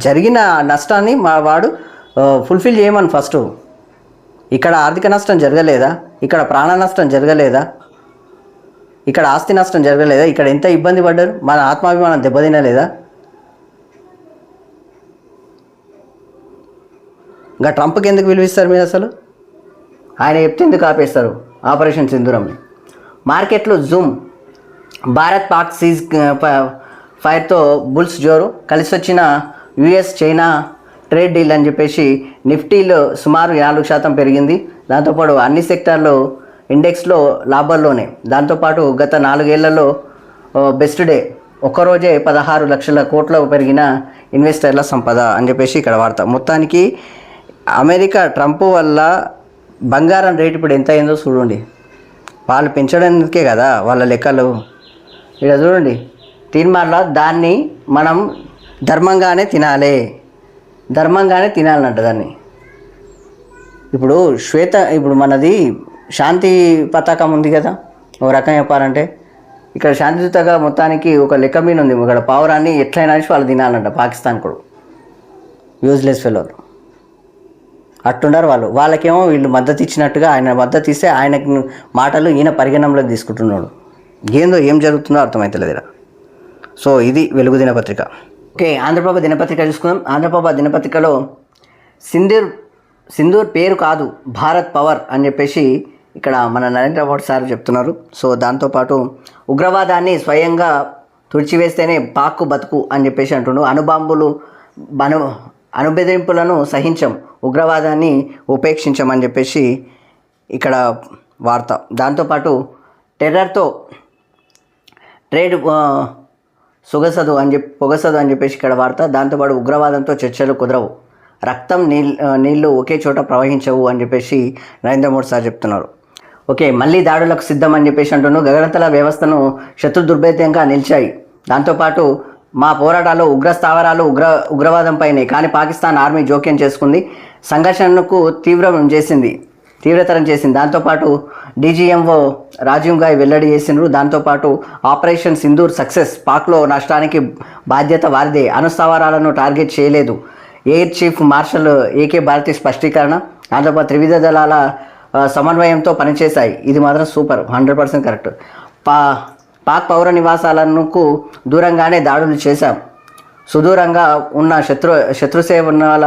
S1: జరిగిన నష్టాన్ని వాడు ఫుల్ఫిల్ చేయమని ఫస్ట్. ఇక్కడ ఆర్థిక నష్టం జరగలేదా? ఇక్కడ ప్రాణ నష్టం జరగలేదా? ఇక్కడ ఆస్తి నష్టం జరగలేదా? ఇక్కడ ఎంత ఇబ్బంది పడ్డారు? మన ఆత్మాభిమానం దెబ్బతినలేదా? ఇంకా ట్రంప్కి ఎందుకు విలువిస్తారు మీరు అసలు? ఆయన చెప్తే ఎందుకు ఆపేస్తారు ఆపరేషన్ సింధూరంని? మార్కెట్లో జూమ్, భారత్ పాక్ సీజ్ ఫైర్తో బుల్స్ జోరు, కలిసి వచ్చిన యుఎస్ చైనా ట్రేడ్ డీల్ అని చెప్పేసి నిఫ్టీలో సుమారు 4% పెరిగింది. దాంతోపాటు అన్ని సెక్టార్లో ఇండెక్స్లో లాభాల్లోనే. దాంతోపాటు గత 4 ఏళ్లలో బెస్ట్ డే, ఒక్కరోజే 16 లక్షల కోట్ల పెరిగిన ఇన్వెస్టర్ల సంపద అని చెప్పేసి ఇక్కడ వార్త. మొత్తానికి అమెరికా ట్రంప్ వల్ల బంగారం రేటు ఇప్పుడు ఎంత అయిందో చూడండి. వాళ్ళు పెంచడానికే కదా వాళ్ళ లెక్కలు. ఇక్కడ చూడండి, తీర్మానంలో దాన్ని మనం ధర్మంగానే తినాలంట దాన్ని. ఇప్పుడు మనది శాంతి పతాకం ఉంది కదా, ఒక రకం చెప్పాలంటే ఇక్కడ శాంతియుతంగా మొత్తానికి ఒక లెక్క మీద ఉంది. ఇక్కడ పావురాన్ని ఎట్లయినా వాళ్ళు తినాలంట పాకిస్తాన్ కూడా. యూజ్లెస్ ఫెలోలు అట్టుండారు వాళ్ళు. వాళ్ళకేమో వీళ్ళు మద్దతు ఇచ్చినట్టుగా ఆయన మద్దతు ఇస్తే ఆయనకు మాటలు ఈయన పరిగణనలోకి తీసుకుంటున్నాడు. ఏందో ఏం జరుగుతుందో అర్థమవుతలేదు. సో ఇది వెలుగు దినపత్రిక. ఓకే, ఆంధ్రప్రభ దినపత్రిక చూసుకుందాం. ఆంధ్రప్రభ దినపత్రికలో సింధూర్ పేరు కాదు భారత్ పవర్ అని చెప్పేసి ఇక్కడ మన నరేంద్ర మోడీ సార్ చెప్తున్నారు. సో దాంతోపాటు ఉగ్రవాదాన్ని స్వయంగా తుడిచివేస్తేనే పాక్కు బతుకు అని చెప్పేసి అంటుండు. అణుబెదిరింపులను సహించం, ఉగ్రవాదాన్ని ఉపేక్షించమని చెప్పేసి ఇక్కడ వార్త. దాంతోపాటు టెర్రర్తో ట్రేడ్ పొగసదు అని చెప్పేసి ఇక్కడ వార్త. దాంతోపాటు ఉగ్రవాదంతో చర్చలు కుదరవు, రక్తం నీళ్లు ఒకే చోట ప్రవహించవు అని చెప్పేసి నరేంద్ర మోడీ సార్ చెప్తున్నారు. ఓకే, మళ్ళీ దాడులకు సిద్ధం అని చెప్పేసి అంటున్నాను. గగనతల వ్యవస్థను శత్రు దుర్భేద్యంగా నిలిచాయి. దాంతోపాటు మా పోరాటాలు ఉగ్రస్థావరాలు ఉగ్రవాదంపైనే, కానీ పాకిస్తాన్ ఆర్మీ జోక్యం చేసుకుంది, సంఘర్షణకు తీవ్రతరం చేసింది. దాంతోపాటు డీజీఎంఓ రాజీవ్ గాయ్ వెల్లడి చేసిండ్రు. దాంతోపాటు ఆపరేషన్ సింధూర్ సక్సెస్, పాక్లో నష్టానికి బాధ్యత వారిదే, అణుస్థావరాలను టార్గెట్ చేయలేదు, air chief marshal AK Bharti స్పష్టీకరణ. దాంతోపాటు త్రివిధ దళాల సమన్వయంతో పనిచేశాయి. ఇది మాత్రం సూపర్, 100% కరెక్ట్. పాక్ పౌర నివాసాలకు దూరంగానే దాడులు చేశాం, సుదూరంగా ఉన్న శత్రుసేవల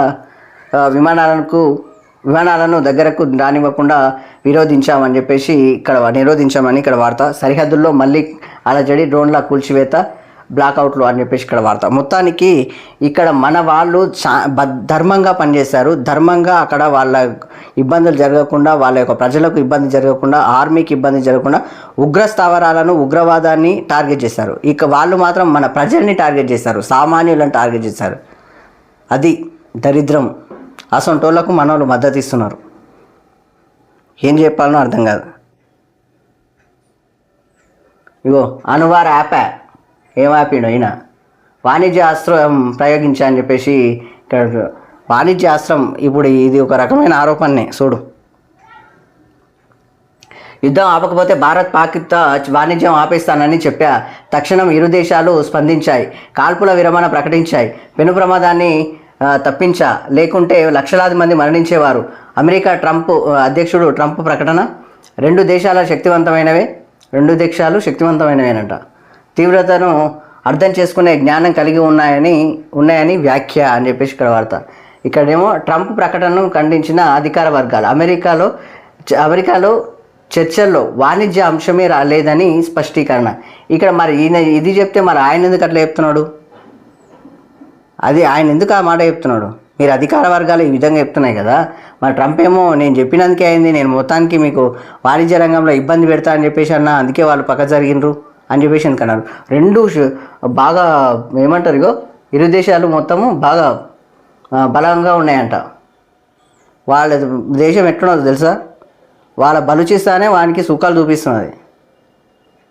S1: విమానాలను దగ్గరకు రానివ్వకుండా నిరోధించామని ఇక్కడ వార్త. సరిహద్దుల్లో మళ్ళీ అలజడి, డ్రోన్ల కూల్చివేత, బ్లాక్అవుట్లు అని చెప్పేసి ఇక్కడ వార్త. మొత్తానికి ఇక్కడ మన వాళ్ళు ధర్మంగా పనిచేశారు. ధర్మంగా అక్కడ వాళ్ళ ఇబ్బందులు జరగకుండా, వాళ్ళ యొక్క ప్రజలకు ఇబ్బంది జరగకుండా, ఆర్మీకి ఇబ్బంది జరగకుండా ఉగ్రస్థావరాలను ఉగ్రవాదాన్ని టార్గెట్ చేశారు. ఇక వాళ్ళు మాత్రం మన ప్రజల్ని టార్గెట్ చేశారు, సామాన్యులను టార్గెట్ చేశారు. అది దరిద్రం. అసంటోళ్లకు మనోళ్ళు మద్దతు ఇస్తున్నారు. ఏం చెప్పాలనో అర్థం కాదు. ఇగో అనువార్ యాప్ ఏం ఆపిడో అయినా వాణిజ్య అస్త్రం ప్రయోగించా అని చెప్పేసి ఇక్కడ వాణిజ్య అస్త్రం. ఇప్పుడు ఇది ఒక రకమైన ఆరోపణనే చూడు. యుద్ధం ఆపకపోతే భారత్ పాక్తో వాణిజ్యం ఆపేస్తానని చెప్పా. తక్షణం ఇరు దేశాలు స్పందించాయి, కాల్పుల విరమణ ప్రకటించాయి, పెను ప్రమాదాన్ని తప్పించా, లేకుంటే లక్షలాది మంది మరణించేవారు. అమెరికా అధ్యక్షుడు ట్రంప్ ప్రకటన. రెండు దేశాలు శక్తివంతమైనవేనంట. తీవ్రతను అర్థం చేసుకునే జ్ఞానం కలిగి ఉన్నాయని వ్యాఖ్య అని చెప్పేసి ఇక్కడ వార్త. ఇక్కడేమో ట్రంప్ ప్రకటనను ఖండించిన అధికార వర్గాలు. అమెరికాలో చర్చల్లో వాణిజ్య అంశమే రాలేదని స్పష్టీకరణ. ఇక్కడ మరి ఈయన ఇది చెప్తే మరి ఆయన ఎందుకు అట్లా చెప్తున్నాడు? ఆయన ఎందుకు ఆ మాట చెప్తున్నాడు? మీరు అధికార వర్గాలు ఈ విధంగా చెప్తున్నాయి కదా. మరి ట్రంప్ ఏమో నేను చెప్పినందుకే అయింది, నేను మొత్తానికి మీకు వాణిజ్య రంగంలో ఇబ్బంది పెడతా అని చెప్పేసి అందుకే వాళ్ళు పక్క జరిగినరు అని చెప్పేసి ఎందుకన్నారు. రెండు బాగా ఏమంటారు, ఇగో ఇరు దేశాలు మొత్తము బాగా బలంగా ఉన్నాయంట. వాళ్ళ దేశం ఎట్లున్నదో తెలుసా? వాళ్ళ బలూచిస్తానే వానికి సుఖాలు చూపిస్తున్నది.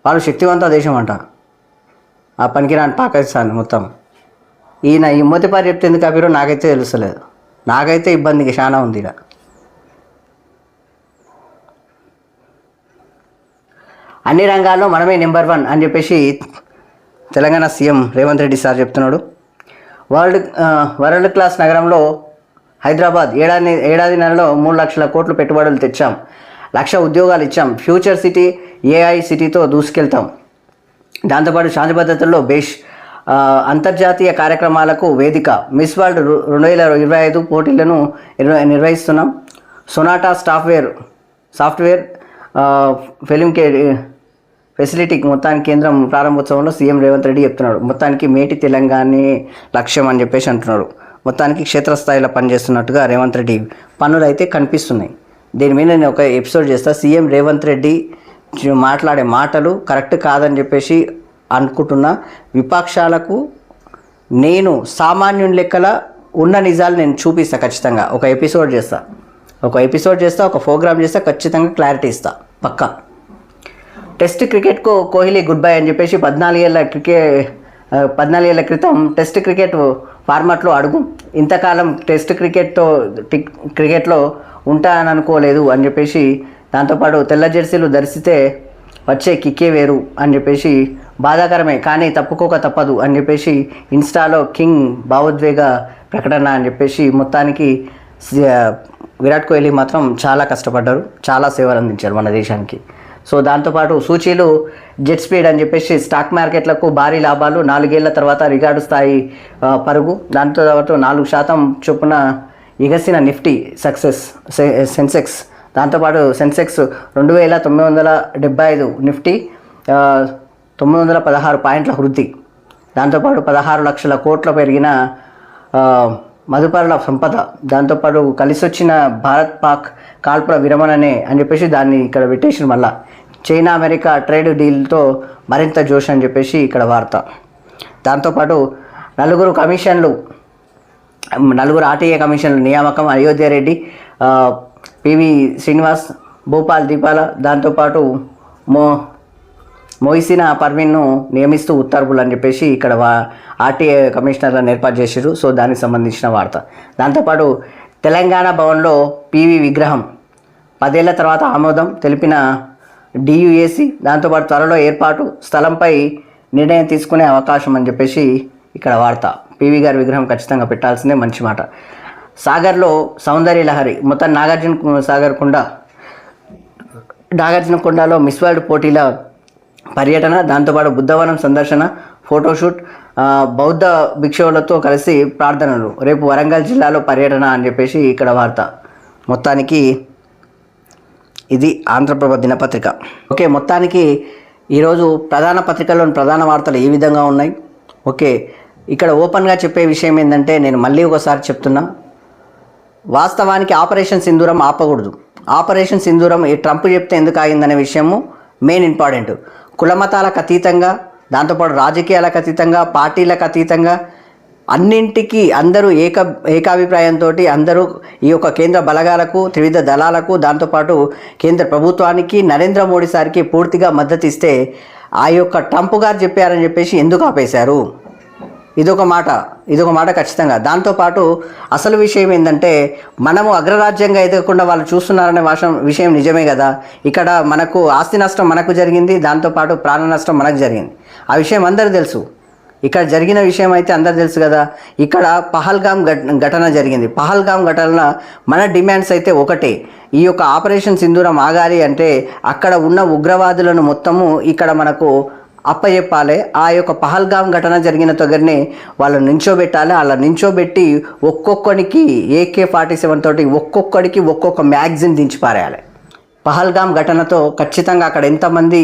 S1: వాళ్ళు శక్తివంత దేశం అంట. ఆ పనికిరాని పాకిస్తాన్ మొత్తం. ఈయన ఈ మొత్తిపారి చెప్తే ఎందుకు ఆపిరో నాకైతే తెలుస్తలేదు. నాకైతే ఇబ్బందికి చాలా ఉంది. ఇక అన్ని రంగాల్లో మనమే నెంబర్ 1 అని చెప్పేసి తెలంగాణ సీఎం రేవంత్ రెడ్డి సార్ చెప్తున్నాడు. వరల్డ్ క్లాస్ నగరంలో హైదరాబాద్ ఏడాది నెలలో 3 లక్షల కోట్లు పెట్టుబడులు తెచ్చాం, 1,00,000 ఉద్యోగాలు ఇచ్చాం, ఫ్యూచర్ సిటీ ఏఐసిటీతో దూసుకెళ్తాం. దాంతోపాటు శాంతి భద్రతల్లో అంతర్జాతీయ కార్యక్రమాలకు వేదిక, మిస్ వరల్డ్ 2025 పోటీలను నిర్వహిస్తున్నాం. సొనాటా సాఫ్ట్వేర్ ఫిలిం ఫెసిలిటీ మొత్తానికి కేంద్రం ప్రారంభోత్సవంలో సీఎం రేవంత్ రెడ్డి చెప్తున్నాడు. మొత్తానికి మేటి తెలంగాణే లక్ష్యం అని చెప్పేసి అంటున్నాడు. మొత్తానికి క్షేత్రస్థాయిలో పనిచేస్తున్నట్టుగా రేవంత్ రెడ్డి పనులు అయితే కనిపిస్తున్నాయి. దీని మీద నేను ఒక ఎపిసోడ్ చేస్తా. సీఎం రేవంత్ రెడ్డి మాట్లాడే మాటలు కరెక్ట్ కాదని చెప్పేసి అనుకుంటున్నా. విపక్షాలకు నేను సామాన్యుని లెక్కల ఉన్న నిజాలు నేను చూపిస్తా. ఖచ్చితంగా ఒక ఎపిసోడ్ చేస్తా, ఒక ప్రోగ్రామ్ చేస్తా, ఖచ్చితంగా క్లారిటీ ఇస్తా పక్కా. టెస్ట్ క్రికెట్కు కోహ్లీ గుడ్ బై అని చెప్పేసి 14 ఏళ్ళ క్రితం టెస్ట్ క్రికెట్ ఫార్మాట్లో అడుగు. ఇంతకాలం టెస్ట్ క్రికెట్లో ఉంటానని అనుకోలేదు అని చెప్పేసి, దాంతోపాటు తెల్ల జెర్సీలు ధరిస్తే వచ్చే కిక్కే వేరు అని చెప్పేసి, బాధాకరమే కానీ తప్పుకోక తప్పదు అని చెప్పేసి ఇన్స్టాలో కింగ్ భావోద్వేగ ప్రకటన అని చెప్పేసి, మొత్తానికి విరాట్ కోహ్లీ మాత్రం చాలా కష్టపడ్డారు, చాలా సేవలు అందించారు మన దేశానికి. సో దాంతోపాటు సూచీలు జెట్ స్పీడ్ అని చెప్పేసి స్టాక్ మార్కెట్లకు భారీ లాభాలు, 4 ఏళ్ల తర్వాత రికార్డు స్థాయి పరుగు. దాంతోపాటు 4% చొప్పున ఎగసిన నిఫ్టీ సెన్సెక్స్. దాంతోపాటు సెన్సెక్స్ 2975, నిఫ్టీ 916 పాయింట్ల వృద్ధి. దాంతోపాటు 16 లక్షల కోట్ల పెరిగిన మదుపరుల సంపద. దాంతోపాటు కలిసొచ్చిన భారత్ పాక్ కాల్పుల విరమణనే అని చెప్పేసి దాన్ని ఇక్కడ పెట్టేసిన. మళ్ళా చైనా అమెరికా ట్రేడ్ డీల్తో మరింత జోష్ అని చెప్పేసి ఇక్కడ వార్త. దాంతోపాటు 4 ఆర్టీఏ కమిషన్లు నియామకం. అయోధ్య రెడ్డి, పివి శ్రీనివాస్, భూపాల్ దీపాల, దాంతోపాటు మొయిసిన్ పర్వీన్ను నియమిస్తూ ఉత్తర్వులు అని చెప్పేసి ఇక్కడ ఆర్టీఏ కమిషనర్లను ఏర్పాటు చేశారు. సో దానికి సంబంధించిన వార్త. దాంతోపాటు తెలంగాణ భవన్లో పివి విగ్రహం 10 ఏళ్ల తర్వాత ఆమోదం తెలిపిన డియుఏసి. దాంతోపాటు త్వరలో ఏర్పాటు స్థలంపై నిర్ణయం తీసుకునే అవకాశం అని చెప్పేసి ఇక్కడ వార్త. పివి గారి విగ్రహం ఖచ్చితంగా పెట్టాల్సిందే, మంచి మాట. సాగర్లో సౌందర్య లహరి. మొత్తం నాగార్జున కొండలో మిస్ వరల్డ్ పోటీల పర్యటన. దాంతోపాటు బుద్ధవనం సందర్శన, ఫోటోషూట్, బౌద్ధ భిక్షువులతో కలిసి ప్రార్థనలు. రేపు వరంగల్ జిల్లాలో పర్యటన అని చెప్పేసి ఇక్కడ వార్త. మొత్తానికి ఇది ఆంధ్రప్రభ దినపత్రిక. ఓకే, మొత్తానికి ఈరోజు ప్రధాన పత్రికల్లోని ప్రధాన వార్తలు ఈ విధంగా ఉన్నాయి. ఓకే, ఇక్కడ ఓపెన్గా చెప్పే విషయం ఏంటంటే, నేను మళ్ళీ ఒకసారి చెప్తున్నా, వాస్తవానికి ఆపరేషన్ సింధూరం ఆపకూడదు. ఆపరేషన్ సింధూరం ట్రంప్ చెప్తే ఎందుకు ఆగిందనే విషయము మెయిన్ ఇంపార్టెంట్. కులమతాలకు అతీతంగా, దాంతోపాటు రాజకీయాలకు అతీతంగా, పార్టీలకు అతీతంగా అన్నింటికీ అందరూ ఏకాభిప్రాయంతో అందరూ ఈ యొక్క కేంద్ర బలగాలకు, త్రివిధ దళాలకు, దాంతోపాటు కేంద్ర ప్రభుత్వానికి, నరేంద్ర మోడీ సార్కి పూర్తిగా మద్దతు ఇస్తే ఆ యొక్క ట్రంప్ గారు చెప్పారని చెప్పేసి ఎందుకు ఆపేశారు? ఇదొక మాట ఖచ్చితంగా. దాంతోపాటు అసలు విషయం ఏంటంటే, మనము అగ్రరాజ్యంగా ఎదగకుండా వాళ్ళు చూస్తున్నారనే విషయం నిజమే కదా. ఇక్కడ మనకు ఆస్తి నష్టం మనకు జరిగింది, దాంతోపాటు ప్రాణ నష్టం మనకు జరిగింది. ఆ విషయం అందరూ తెలుసు. ఇక్కడ జరిగిన విషయం అయితే అందరు తెలుసు కదా. ఇక్కడ పహల్గామ్ ఘటన జరిగింది. పహల్గామ్ ఘటన మన డిమాండ్స్ అయితే ఒకటే, ఈ యొక్క ఆపరేషన్ సింధూరం ఆగాలి అంటే అక్కడ ఉన్న ఉగ్రవాదులను మొత్తము ఇక్కడ మనకు అప్పచెప్పాలి. ఆ యొక్క పహల్గామ్ ఘటన జరిగిన దగ్గరనే వాళ్ళు నించోబెట్టాలి. అలా నించోబెట్టి ఒక్కొక్కడికి AK-47 తోటి ఒక్కొక్కడికి ఒక్కొక్క మ్యాగజిన్ దించి పారేయాలి. పహల్గామ్ ఘటనతో ఖచ్చితంగా అక్కడ ఎంతమంది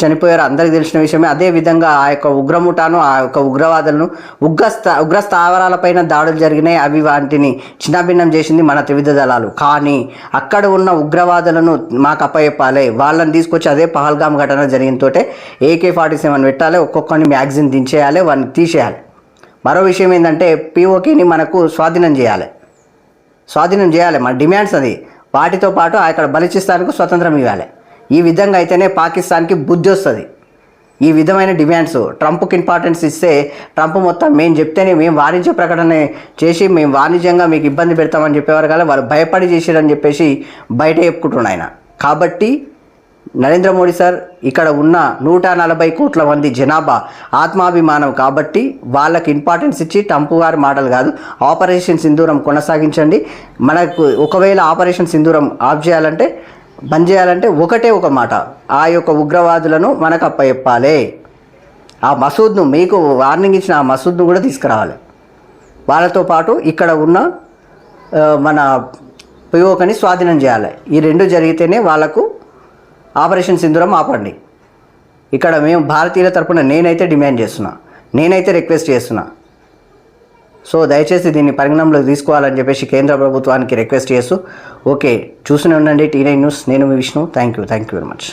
S1: చనిపోయారో అందరికీ తెలిసిన విషయమే. అదేవిధంగా ఆ యొక్క ఉగ్రముఠాను, ఆ యొక్క ఉగ్రవాదులను, ఉగ్ర స్థావరాలపైన దాడులు జరిగినాయి. అవి వాటిని చిన్నభిన్నం చేసింది మన త్రివిధ దళాలు. కానీ అక్కడ ఉన్న ఉగ్రవాదులను మాకు అప్పచెప్పాలి. వాళ్ళని తీసుకొచ్చి అదే పహల్గామ్ ఘటన జరిగిన తోటే AK-47 పెట్టాలి, ఒక్కొక్కరిని మ్యాగజిన్ దించేయాలి, వాడిని తీసేయాలి. మరో విషయం ఏంటంటే, POKని మనకు స్వాధీనం చేయాలి. మన డిమాండ్స్ అది. వాటితో పాటు అక్కడ బలిచిస్తానికి స్వతంత్రం ఇవ్వాలి. ఈ విధంగా అయితేనే పాకిస్తాన్కి బుద్ధి వస్తుంది. ఈ విధమైన డిమాండ్స్ ట్రంప్కి ఇంపార్టెన్స్ ఇస్తే, ట్రంప్ మొత్తం మేము చెప్తేనే, మేము వాణిజ్య ప్రకటన చేసి మేము వాణిజ్యంగా మీకు ఇబ్బంది పెడతామని చెప్పేవారు కదా, వాళ్ళు భయపడి చేసారని చెప్పేసి బయట చెప్పుకుంటున్నాడు ఆయన. కాబట్టి నరేంద్ర మోడీ సార్ ఇక్కడ ఉన్న 140 కోట్ల మంది జనాభా ఆత్మాభిమానం కాబట్టి వాళ్ళకి ఇంపార్టెన్స్ ఇచ్చి ట్రంప్ గారి మాటలు కాదు, ఆపరేషన్ సింధూరం కొనసాగించండి. మనకు ఒకవేళ ఆపరేషన్ సింధూరం ఆఫ్ చేయాలంటే బంద్ చేయాలంటే ఒకటే ఒక మాట, ఆ యొక్క ఉగ్రవాదులను మనకు అప్పచెప్పాలి. ఆ మసూద్ను, మీకు వార్నింగ్ ఇచ్చిన ఆ మసూద్ను కూడా తీసుకురావాలి. వాళ్ళతో పాటు ఇక్కడ ఉన్న మన పిఓకని స్వాధీనం చేయాలి. ఈ రెండు జరిగితేనే వాళ్ళకు ఆపరేషన్ సింధూరం ఆపండి. ఇక్కడ మేము భారతీయుల తరపున నేనైతే డిమాండ్ చేస్తున్నా, నేనైతే రిక్వెస్ట్ చేస్తున్నా. సో దయచేసి దీన్ని పరిగణనలోకి తీసుకోవాలని చెప్పేసి కేంద్ర ప్రభుత్వానికి రిక్వెస్ట్ చేస్తూ, ఓకే చూస్తూనే ఉండండి T9 న్యూస్. నేను మీ Vishnu. Thank you very much.